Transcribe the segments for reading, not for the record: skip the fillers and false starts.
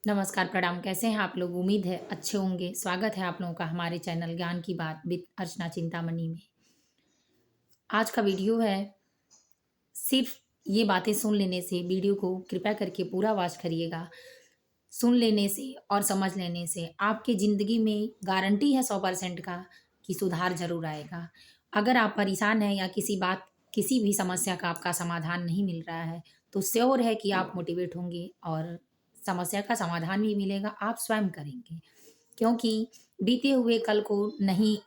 नमस्कार, प्रणाम। कैसे हैं आप लोग? उम्मीद है अच्छे होंगे। स्वागत है आप लोगों का हमारे चैनल ज्ञान की बात विद अर्चना चिंतामणि में। आज का वीडियो है, सिर्फ़ ये बातें सुन लेने से वीडियो को कृपया करके पूरा वॉच करिएगा। सुन लेने से और समझ लेने से आपकी ज़िंदगी में गारंटी है 100% का कि सुधार ज़रूर आएगा। अगर आप परेशान हैं या किसी भी समस्या का आपका समाधान नहीं मिल रहा है, तो श्योर है कि आप मोटिवेट होंगे और समस्या का समाधान भी मिलेगा, आप स्वयं करेंगे। क्योंकि बीते हुए कल को नहीं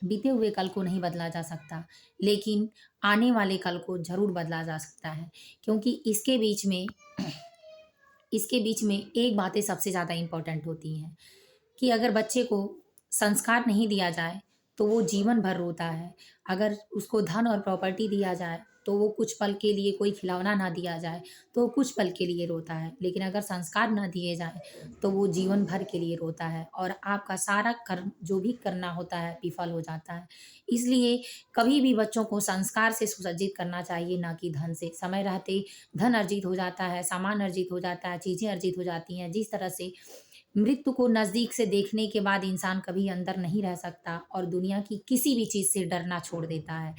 बीते हुए कल को नहीं बदला जा सकता, लेकिन आने वाले कल को ज़रूर बदला जा सकता है। क्योंकि इसके बीच में एक बातें सबसे ज़्यादा इम्पोर्टेंट होती हैं कि अगर बच्चे को संस्कार नहीं दिया जाए, तो वो जीवन भर रोता है। अगर उसको धन और प्रॉपर्टी दिया जाए, तो वो कुछ पल के लिए कोई खिलौना ना दिया जाए, तो वो कुछ पल के लिए रोता है। लेकिन अगर संस्कार ना दिए जाएँ, तो वो जीवन भर के लिए रोता है और आपका सारा कर्म जो भी करना होता है, विफल हो जाता है। इसलिए कभी भी बच्चों को संस्कार से सुसज्जित करना चाहिए, ना कि धन से। समय रहते धन अर्जित हो जाता है, सामान अर्जित हो जाता है, चीज़ें अर्जित हो जाती हैं। जिस तरह से मृत्यु को नज़दीक से देखने के बाद इंसान कभी अंदर नहीं रह सकता और दुनिया की किसी भी चीज़ से डरना छोड़ देता है।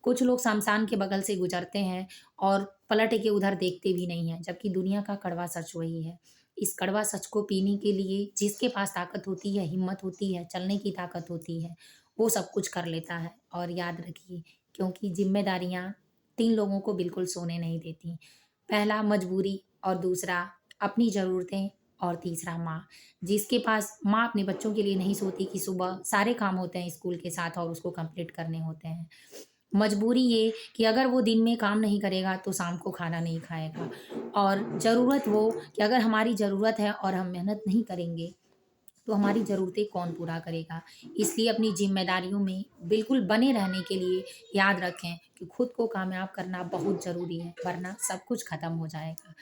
कुछ लोग शमशान के बगल से गुज़रते हैं और पलट के उधर देखते भी नहीं हैं, जबकि दुनिया का कड़वा सच वही है। इस कड़वा सच को पीने के लिए जिसके पास ताकत होती है, हिम्मत होती है, चलने की ताकत होती है, वो सब कुछ कर लेता है। और याद रखिए, क्योंकि ज़िम्मेदारियाँ 3 लोगों को बिल्कुल सोने नहीं देती। पहला मजबूरी और दूसरा अपनी ज़रूरतें और तीसरा माँ। जिसके पास माँ अपने बच्चों के लिए नहीं सोती कि सुबह सारे काम होते हैं स्कूल के साथ और उसको कंप्लीट करने होते हैं। मजबूरी ये कि अगर वो दिन में काम नहीं करेगा तो शाम को खाना नहीं खाएगा और ज़रूरत वो कि अगर हमारी ज़रूरत है और हम मेहनत नहीं करेंगे, तो हमारी ज़रूरतें कौन पूरा करेगा? इसलिए अपनी ज़िम्मेदारियों में बिल्कुल बने रहने के लिए याद रखें कि खुद को कामयाब करना बहुत ज़रूरी है, वरना सब कुछ खत्म हो जाएगा।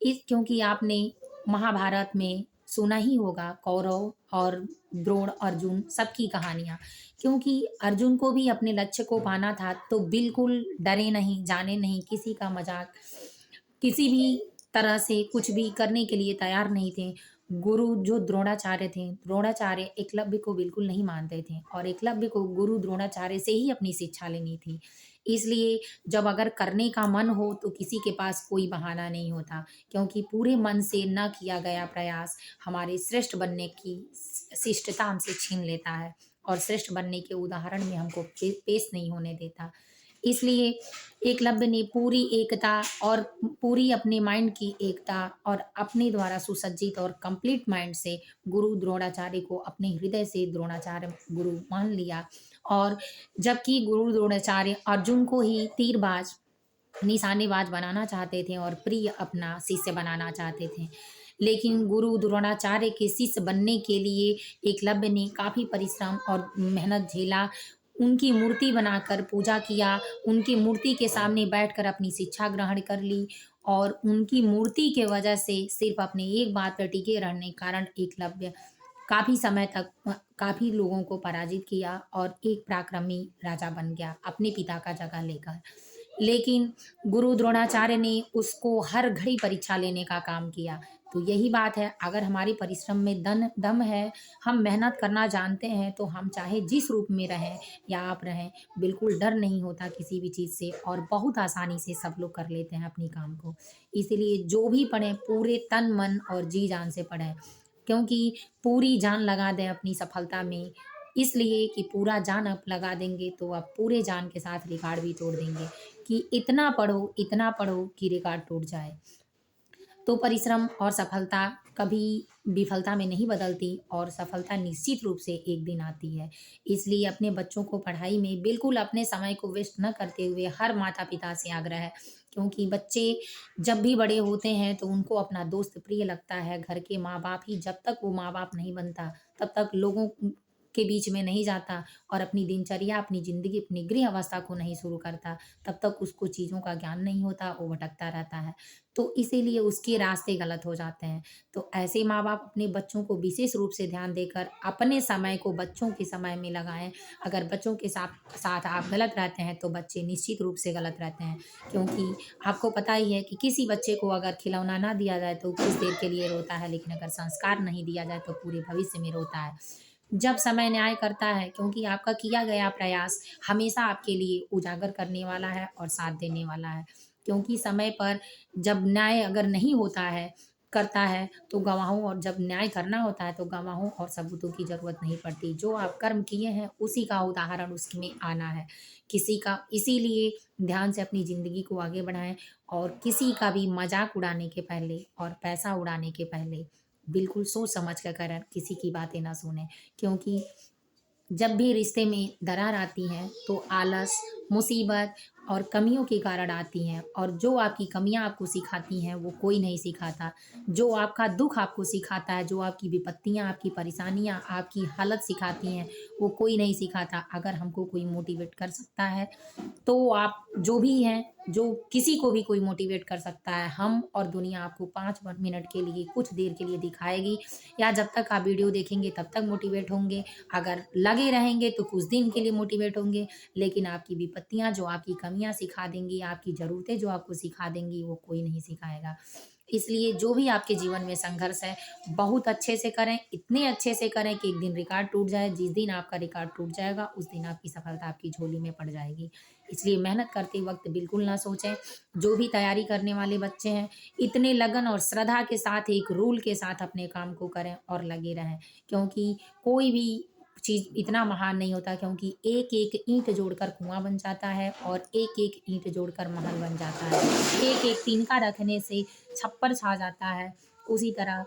इस क्योंकि आपने महाभारत में सुना ही होगा कौरव और द्रोण, अर्जुन सबकी कहानियाँ। क्योंकि अर्जुन को भी अपने लक्ष्य को पाना था, तो बिल्कुल डरे नहीं, जाने नहीं, किसी का मज़ाक, किसी भी तरह से कुछ भी करने के लिए तैयार नहीं थे। गुरु जो द्रोणाचार्य थे, द्रोणाचार्य एकलव्य को बिल्कुल नहीं मानते थे और एकलव्य को गुरु द्रोणाचार्य से ही अपनी शिक्षा लेनी थी। इसलिए जब अगर करने का मन हो तो किसी के पास कोई बहाना नहीं होता, क्योंकि पूरे मन से न किया गया प्रयास हमारे श्रेष्ठ बनने की शिष्टता हमसे छीन लेता है और श्रेष्ठ बनने के उदाहरण में हमको पेश नहीं होने देता। इसलिए एकलव्य ने पूरी एकता और पूरी अपने माइंड की एकता और अपने द्वारा सुसज्जित और कंप्लीट माइंड से गुरु द्रोणाचार्य को अपने हृदय से द्रोणाचार्य गुरु मान लिया। और जबकि गुरु द्रोणाचार्य अर्जुन को ही तीरबाज, निशानेबाज बनाना चाहते थे और प्रिय अपना शिष्य बनाना चाहते थे। लेकिन गुरु द्रोणाचार्य के शिष्य बनने के लिए एकलव्य ने काफ़ी परिश्रम और मेहनत झेला। उनकी मूर्ति बनाकर पूजा किया, उनकी मूर्ति के सामने बैठकर अपनी शिक्षा ग्रहण कर ली और उनकी मूर्ति के वजह से सिर्फ़ अपने एक बात पर टिके रहने के कारण एकलव्य काफ़ी समय तक काफ़ी लोगों को पराजित किया और एक पराक्रमी राजा बन गया, अपने पिता का जगह लेकर। लेकिन गुरु द्रोणाचार्य ने उसको हर घड़ी परीक्षा लेने का काम किया। तो यही बात है, अगर हमारे परिश्रम में दम है, हम मेहनत करना जानते हैं, तो हम चाहे जिस रूप में रहें या आप रहें, बिल्कुल डर नहीं होता किसी भी चीज़ से और बहुत आसानी से सब लोग कर लेते हैं अपनी काम को। इसीलिए जो भी पढ़ें, पूरे तन, मन और जी-जान से पढ़ें, क्योंकि पूरी जान लगा दें अपनी सफलता में, इसलिए कि पूरा जान आप लगा देंगे, तो आप पूरे जान के साथ रिकॉर्ड भी तोड़ देंगे कि इतना पढ़ो कि रिकॉर्ड टूट जाए। तो परिश्रम और सफलता कभी विफलता में नहीं बदलती और सफलता निश्चित रूप से एक दिन आती है। इसलिए अपने बच्चों को पढ़ाई में बिल्कुल अपने समय को वेस्ट न करते हुए हर माता-पिता से आग्रह है, क्योंकि बच्चे जब भी बड़े होते हैं तो उनको अपना दोस्त प्रिय लगता है। घर के माँ-बाप ही जब तक वो माँ-बाप नहीं बनता, तब तक के बीच में नहीं जाता और अपनी दिनचर्या, अपनी ज़िंदगी, अपनी गृह अवस्था को नहीं शुरू करता, तब तक उसको चीज़ों का ज्ञान नहीं होता, वो भटकता रहता है। तो इसीलिए उसके रास्ते गलत हो जाते हैं। तो ऐसे माँ-बाप अपने बच्चों को विशेष रूप से ध्यान देकर अपने समय को बच्चों के समय में लगाएँ। अगर बच्चों के साथ साथ आप गलत रहते हैं, तो बच्चे निश्चित रूप से गलत रहते हैं। क्योंकि आपको पता ही है कि किसी बच्चे को अगर खिलौना ना दिया जाए, तो कुछ देर के लिए रोता है, लेकिन अगर संस्कार नहीं दिया जाए, तो पूरे भविष्य में रोता है। जब समय न्याय करता है, क्योंकि आपका किया गया प्रयास हमेशा आपके लिए उजागर करने वाला है और साथ देने वाला है। क्योंकि समय पर जब न्याय अगर नहीं होता है करता है, तो गवाहों और जब न्याय करना होता है, तो गवाहों और सबूतों की ज़रूरत नहीं पड़ती। जो आप कर्म किए हैं, उसी का उदाहरण उसमें आना है। किसी का इसीलिए ध्यान से अपनी ज़िंदगी को आगे बढ़ाएँ और किसी का भी मज़ाक उड़ाने के पहले और पैसा उड़ाने के पहले बिल्कुल सोच समझ कर करें, किसी की बातें ना सुनें। क्योंकि जब भी रिश्ते में दरार आती है, तो आलस, मुसीबत और कमियों के कारण आती हैं, और जो आपकी कमियाँ आपको सिखाती हैं, वो कोई नहीं सिखाता। जो आपका दुःख आपको सिखाता है, जो आपकी विपत्तियाँ, आपकी परेशानियाँ, आपकी हालत सिखाती हैं, वो कोई नहीं सिखाता। अगर हमको कोई मोटिवेट कर सकता है, तो आप जो भी हैं, जो किसी को भी कोई मोटिवेट कर सकता है। हम और दुनिया आपको 5 मिनट के लिए, कुछ देर के लिए दिखाएगी, या जब तक आप वीडियो देखेंगे तब तक मोटिवेट होंगे। अगर लगे रहेंगे तो कुछ दिन के लिए मोटिवेट होंगे, लेकिन आपकी विपत्तियाँ जो आपकी कमियाँ सिखा देंगी, आपकी ज़रूरतें जो आपको सिखा देंगी, वो कोई नहीं सिखाएगा। इसलिए जो भी आपके जीवन में संघर्ष है, बहुत अच्छे से करें, इतने अच्छे से करें कि एक दिन रिकॉर्ड टूट जाए। जिस दिन आपका रिकॉर्ड टूट जाएगा, उस दिन आपकी सफलता आपकी झोली में पड़ जाएगी। इसलिए मेहनत करते वक़्त बिल्कुल ना सोचें। जो भी तैयारी करने वाले बच्चे हैं, इतने लगन और श्रद्धा के साथ, एक रूल के साथ अपने काम को करें और लगे रहें। क्योंकि कोई भी चीज़ इतना महान नहीं होता, क्योंकि एक-एक ईंट जोड़कर कुआँ बन जाता है और एक-एक ईंट जोड़कर महल बन जाता है। एक-एक तिनका रखने से छप्पर छा जाता है। उसी तरह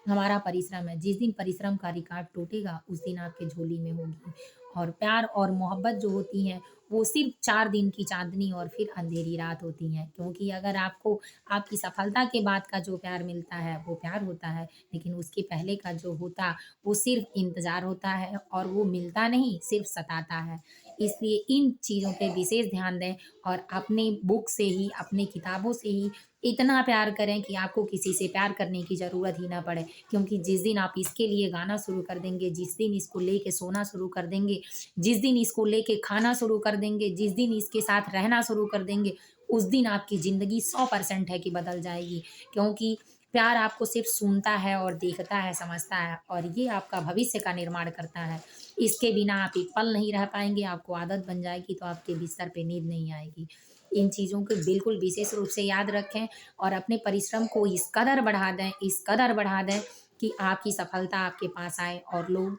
हमारा परिश्रम है, जिस दिन परिश्रम का रिकॉर्ड टूटेगा, उस दिन आपके झोली में होगी। और प्यार और मोहब्बत जो होती हैं, वो सिर्फ़ 4 दिन की चाँदनी और फिर अंधेरी रात होती हैं। क्योंकि अगर आपको आपकी सफलता के बाद का जो प्यार मिलता है, वो प्यार होता है, लेकिन उसके पहले का जो होता, वो सिर्फ़ इंतज़ार होता है, और वो मिलता नहीं, सिर्फ़ सताता है। इसलिए इन चीज़ों पे विशेष ध्यान दें और अपनी बुक से ही, अपनी किताबों से ही इतना प्यार करें कि आपको किसी से प्यार करने की ज़रूरत ही ना पड़े। क्योंकि जिस दिन आप इसके लिए गाना शुरू कर देंगे, जिस दिन इसको लेके सोना शुरू कर देंगे, जिस दिन इसको लेके खाना शुरू कर देंगे, जिस दिन इसके साथ रहना शुरू कर देंगे, उस दिन आपकी ज़िंदगी 100% है कि बदल जाएगी। क्योंकि प्यार आपको सिर्फ़ सुनता है और देखता है, समझता है, और ये आपका भविष्य का निर्माण करता है। इसके बिना आप एक पल नहीं रह पाएँगे, आपको आदत बन जाएगी, तो आपके बिस्तर पे नींद नहीं आएगी। इन चीज़ों को बिल्कुल विशेष रूप से याद रखें और अपने परिश्रम को इस कदर बढ़ा दें कि आपकी सफलता आपके पास आए और लोग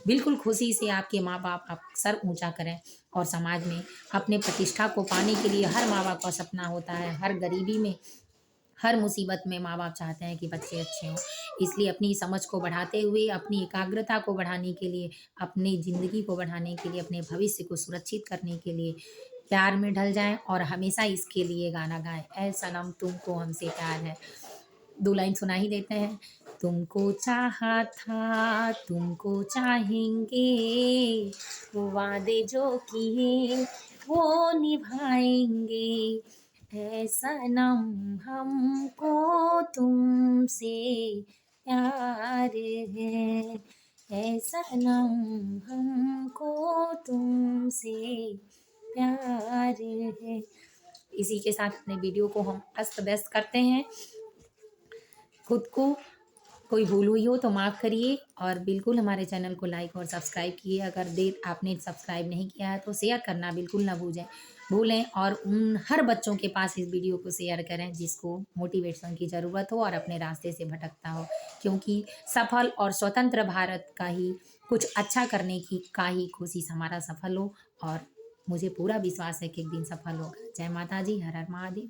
बिल्कुल खुशी से, आपके माँ-बाप आप सर ऊँचा करें। और समाज में अपने प्रतिष्ठा को पाने के लिए हर माँ-बाप का सपना होता है, हर गरीबी में, हर मुसीबत में माँ-बाप चाहते हैं कि बच्चे अच्छे हों। इसलिए अपनी समझ को बढ़ाते हुए, अपनी एकाग्रता को बढ़ाने के लिए, अपनी ज़िंदगी को बढ़ाने के लिए, अपने भविष्य को सुरक्षित करने के लिए प्यार में ढल जाएँ और हमेशा इसके लिए गाना गाएँ, ऐ सनम तुमको हमसे प्यार है। 2 लाइन सुना ही देते हैं। तुमको चाहा था, तुमको चाहेंगे, वो वादे जो किए वो निभाएँगे। है सनम हमको तुमसे प्यार है सनम हमको तुमसे प्यार है। इसी के साथ अपने वीडियो को हम अस्त व्यस्त करते हैं। खुद को कोई भूल हुई हो तो माफ़ करिए, और बिल्कुल हमारे चैनल को लाइक और सब्सक्राइब किए। अगर आपने सब्सक्राइब नहीं किया है, तो शेयर करना बिल्कुल ना भूलें, और उन हर बच्चों के पास इस वीडियो को शेयर करें जिसको मोटिवेशन की ज़रूरत हो और अपने रास्ते से भटकता हो। क्योंकि सफल और स्वतंत्र भारत का ही कुछ अच्छा करने की का ही कोशिश हमारा सफल हो, और मुझे पूरा विश्वास है कि एक दिन सफल होगा। जय माता दी, हर हर महादेव।